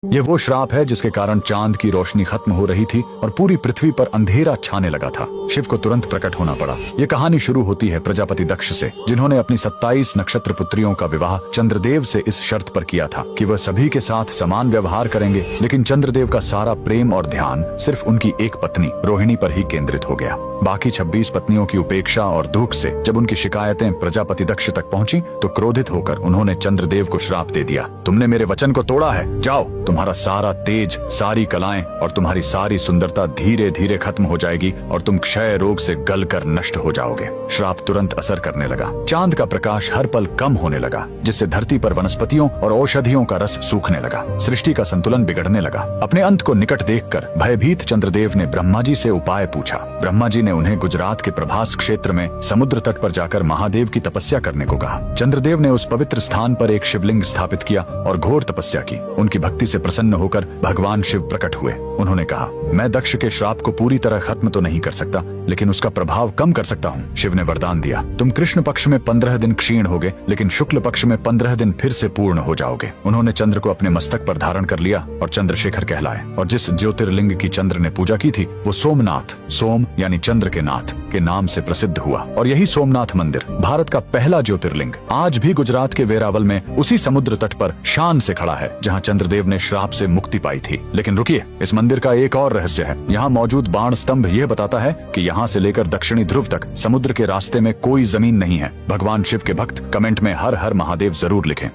ये वो श्राप है जिसके कारण चांद की रोशनी खत्म हो रही थी और पूरी पृथ्वी पर अंधेरा छाने लगा था। शिव को तुरंत प्रकट होना पड़ा। ये कहानी शुरू होती है प्रजापति दक्ष से, जिन्होंने अपनी 27 नक्षत्र पुत्रियों का विवाह चंद्रदेव से इस शर्त पर किया था कि वह सभी के साथ समान व्यवहार करेंगे। लेकिन चंद्रदेव का सारा प्रेम और ध्यान सिर्फ उनकी एक पत्नी रोहिणी पर ही केंद्रित हो गया। बाकी 26 पत्नियों की उपेक्षा और दुख से जब उनकी शिकायतें प्रजापति दक्ष तक पहुंची तो क्रोधित होकर उन्होंने चंद्रदेव को श्राप दे दिया, तुमने मेरे वचन को तोड़ा है, जाओ, तुम्हारा सारा तेज, सारी कलाएं और तुम्हारी सारी सुंदरता धीरे धीरे खत्म हो जाएगी और तुम क्षय रोग से गलकर नष्ट हो जाओगे। श्राप तुरंत असर करने लगा। चांद का प्रकाश हर पल कम होने लगा, जिससे धरती पर वनस्पतियों और औषधियों का रस सूखने लगा। सृष्टि का संतुलन बिगड़ने लगा। अपने अंत को निकट देखकर भयभीत चंद्रदेव ने ब्रह्मा जी से उपाय पूछा। ब्रह्मा जी ने उन्हें गुजरात के प्रभास क्षेत्र में समुद्र तट पर जाकर महादेव की तपस्या करने को कहा। चंद्रदेव ने उस पवित्र स्थान पर एक शिवलिंग स्थापित किया और घोर तपस्या की। उनकी भक्ति से प्रसन्न होकर भगवान शिव प्रकट हुए। उन्होंने कहा, मैं दक्ष के श्राप को पूरी तरह खत्म तो नहीं कर सकता, लेकिन उसका प्रभाव कम कर सकता हूँ। शिव ने वरदान दिया, तुम कृष्ण पक्ष में 15 दिन क्षीण होगे, लेकिन शुक्ल पक्ष में 15 दिन फिर से पूर्ण हो जाओगे। उन्होंने चंद्र को अपने मस्तक पर धारण कर लिया और चंद्रशेखर कहलाए। और जिस ज्योतिर्लिंग की चंद्र ने पूजा की थी वो सोमनाथ, सोम यानी चंद्र के नाथ के नाम से प्रसिद्ध हुआ। और यही सोमनाथ मंदिर भारत का पहला ज्योतिर्लिंग आज भी गुजरात के वेरावल में उसी समुद्र तट पर शान से खड़ा है, जहाँ चंद्रदेव ने श्राप से मुक्ति पाई थी। लेकिन रुकिए, इस मंदिर का एक और रहस्य है। यहाँ मौजूद बाण स्तंभ यह बताता है कि यहाँ से लेकर दक्षिणी ध्रुव तक समुद्र के रास्ते में कोई जमीन नहीं है। भगवान शिव के भक्त कमेंट में हर हर महादेव जरूर लिखें।